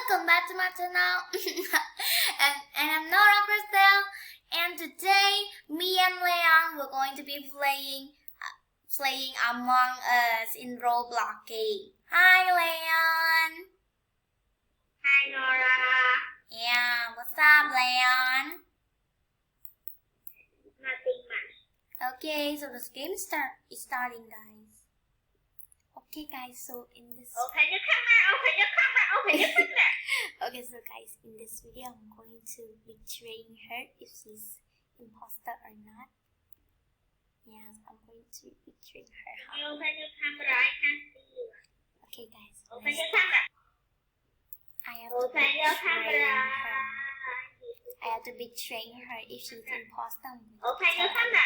welcome back to my channel. and I'm Nora Crystal, and today me and Leon we're going to be playing Among Us in Roblox game. Hi Leon. Hi Nora. Yeah, what's up Leon? Nothing much. Okay, so this game is starting, guys. Okay guys, so in this Open your camera. okay, so guys, in this video I'm going to be betraying her if she's imposter or not. Yes, I'm going to betray her. Open your camera, I can't see you. Okay guys, Open your camera. I have to Open your betray camera. her. I have to betray her if she's imposter. Open your camera.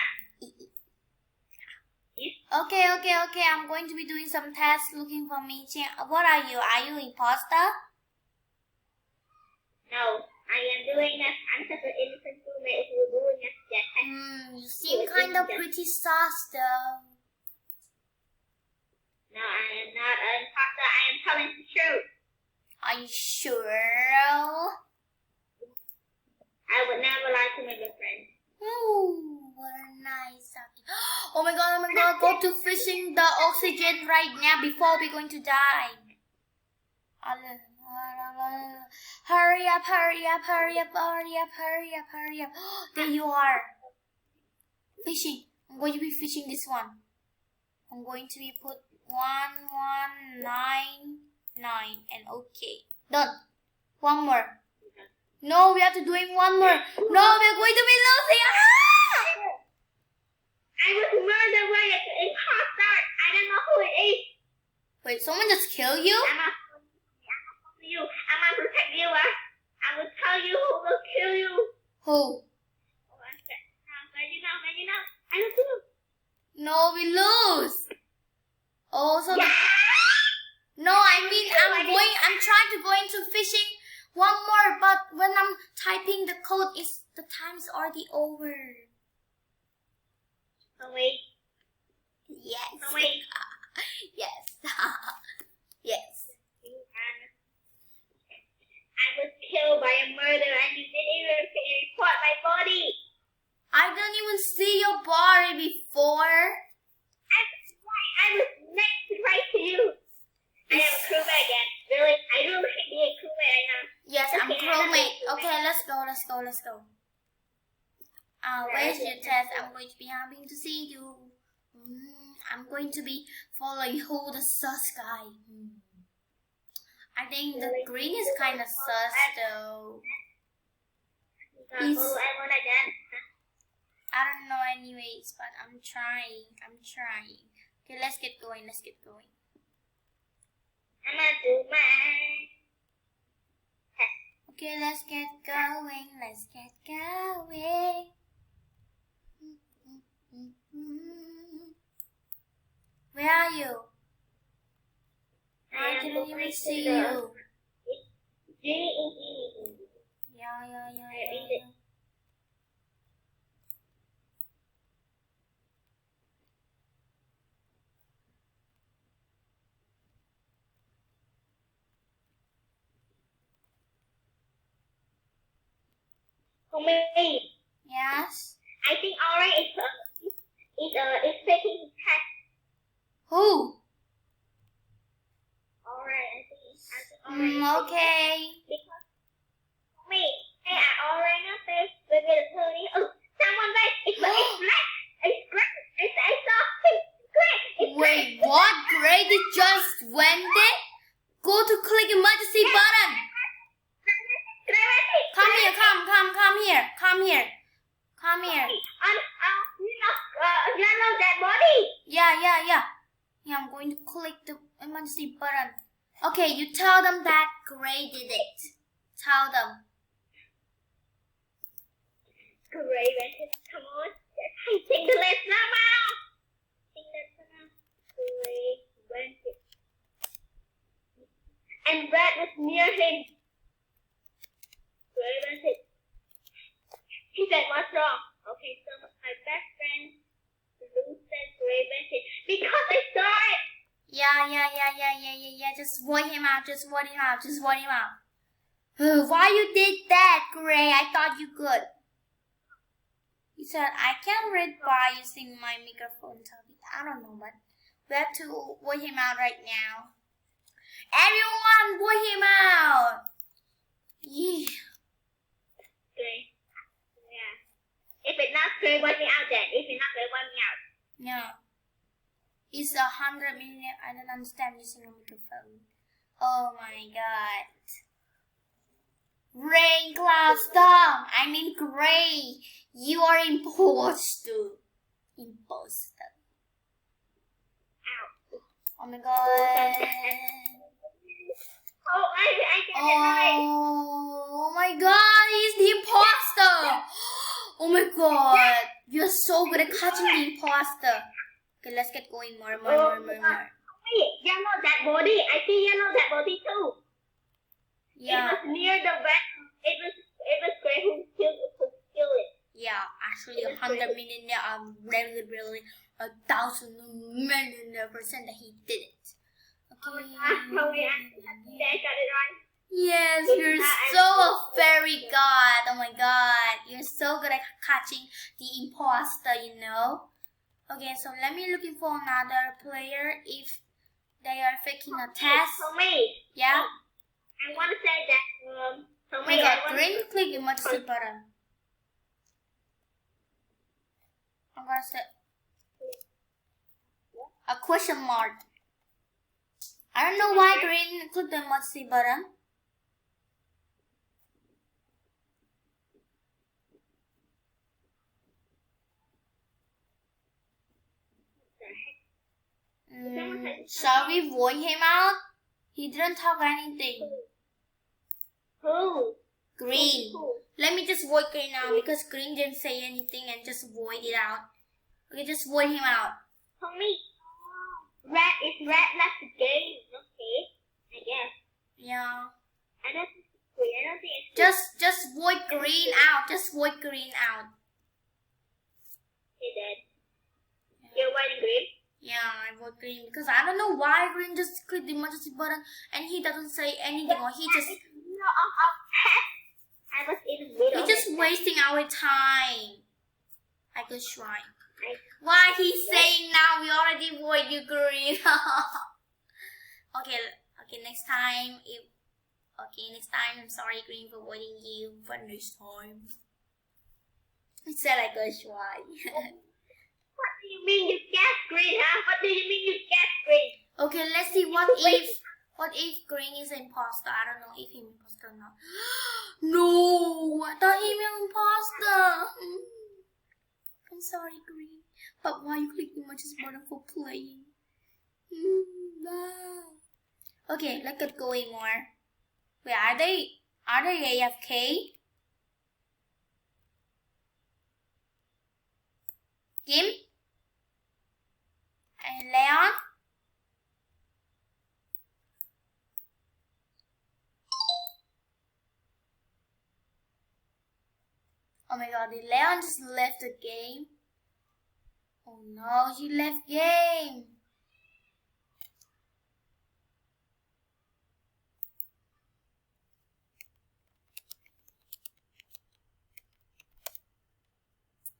Okay, I'm going to be doing some tests looking for me. What are you? Are you imposter? No, I am doing this. I'm just an innocent roommate who is doing this. You seem kind of pretty sus though. No, I am not an imposter. I am telling the truth. Are you sure? I would never lie to my good friend. Ooh, what a nice subject. Oh my god, go to fishing the oxygen right now before we're going to die. Hurry up. There you are. Fishing. I'm going to be fishing this one. I'm going to be put 1199 and okay. Done. One more. No, we have to do it one more. No, we're going to be losing. I was murdered by an imposter. I don't know who it is. Wait, someone just killed you? I'm not for you. I'm gonna protect you. I will tell you who will kill you. Who? Oh, you know. I don't know. No, we lose. Oh, so Yeah. no, I mean I'm trying to go into fishing one more, but when I'm typing the code, the time's already over. Oh wait. Yes. Oh wait. Yes. Yes. I was killed by a murder and you didn't even report my body. I didn't even see your body before. I was next right to you. I am a crewmate again. Really? I really should be a crewmate right now. Yes, I'm crewmate. Okay, let's go. Where's your test? I'm going to be happy to see you. I'm going to be following who the sus guy. I think the green is kind of sus though. I don't know anyways, but I'm trying. Okay, let's get going. I'm gonna do mine. Okay, let's get going. Where are you? I didn't even see you. Yeah. Me. Yes? I think Aura is taking test. Who? Aura, I think Aura. Okay. Because me, hey, Aura knows we're gonna tell you. Oh, someone back. It's black. I saw it. Great. Wait, what? Grade it just went there? Go to click emergency button. Come here. Yellow dead body. Yeah. Yeah, I'm going to click the emergency button. Okay, you tell them that Gray did it. Tell them. Gray, come on. I think the list now. Gray went it. And Brad was near him. Gray went it. He said, what's wrong? Okay, so my best friend, Lou said Gray went it. Because I saw it. Yeah. Just vote him out. Why you did that, Gray? I thought you could. He said, I can read by using my microphone. I don't know, but we have to vote him out right now. Everyone, vote him out. Yeah. Gray. Yeah. If it's not Gray, vote me out then. If it's not Gray, vote me out. Yeah. It's 100 million. I don't understand using a microphone. Oh my god. Rain, cloud, storm. I mean Gray. You are imposter. Imposter. Ow. Oh my god. Oh, I get it right. Oh my god, he's the imposter. Oh my god. You're so good at catching the imposter. Okay, let's get going more. Wait, yellow that body. I see yellow that body too. Yeah. It was near the back. It was Gray who killed it. Yeah, actually 100 million really 1,000 million% that he did it. Okay. I got it right. Yes, you're so a fairy god. Oh my god, you're so good at catching the imposter, you know. Okay, so let me looking for another player if they are faking a test. For me. Yeah. I want to say that for Oh me, my god, green, click emergency button. I'm gonna say a question mark. I don't know why green click the emergency button. Shall we vote him out? He didn't talk anything. Who? Green. Let me just vote green now because green didn't say anything and just vote it out. Okay, just vote him out. For me, red is red left the game. Okay, I guess. Yeah. I don't think it's Just vote green out. Just vote green out. Okay then. You're voting green? Yeah, I vote green because I don't know why green just clicked the emergency button and he doesn't say anything or he just I was in the middle. he's just wasting our time. I could try. Why he's saying now we already vote you green? Okay, next time I'm sorry green for voting you, but next time. It said I could try. What do you mean you guess green, huh? What do you mean you guess green? Okay, let's see what if green is an imposter. I don't know if he's an imposter or not. No, I thought he was an imposter. I'm sorry, green. But why you clicking much is button for playing? Okay, let's get going more. Wait, are they AFK? Kim? And Leon? Oh my god, did Leon just left the game? Oh no, he left game.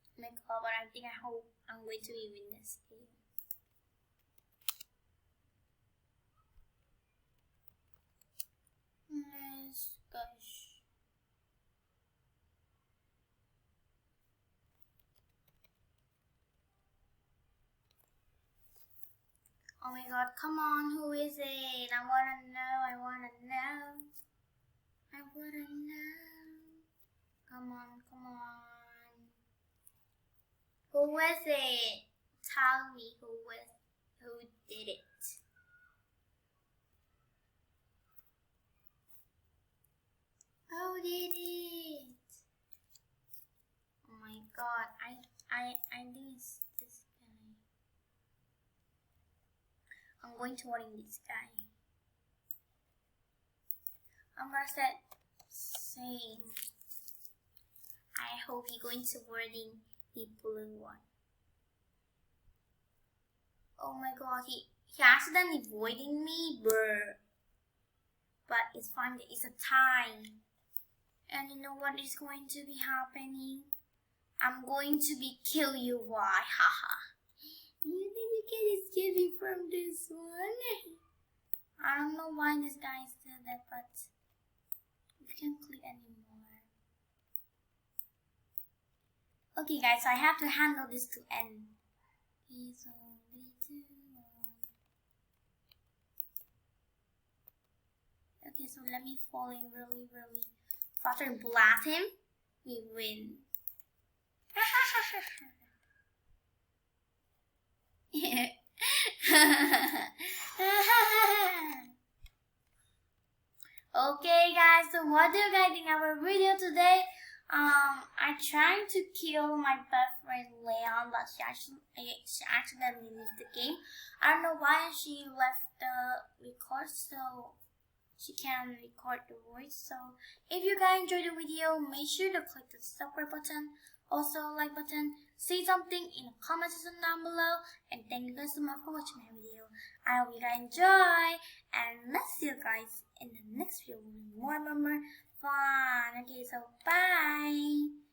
Oh my god, but I think I hope I'm going to win this game. Yes, gosh. Oh my god, come on, who is it? I wanna know. Come on. Who is it? Tell me who did it. Who did it? Oh my god, I think it's this guy. I'm going to vote this guy. I'm gonna set same. I hope you're going to voting the blue one. Oh my god, he accidentally voiding me, bruh. but it's fine. It's a time. And you know what is going to be happening? I'm going to be kill you. Why? Haha. Do you think you can escape me from this one? I don't know why this guy did that, but you can't click anymore. Okay guys, I have to handle this to end. He's only 2. Okay, so let me fall in really fast and blast him. We win. Okay guys, so what do you guys think of our video today? I tried to kill my best friend Leon, but she accidentally left the game. I don't know why she left the record, so she can record the voice. So if you guys enjoyed the video, make sure to click the subscribe button, also like button, say something in the comment section down below, and thank you guys so much for watching my video. I hope you guys enjoy, and let's see you guys in the next video with more fun. Okay, so bye.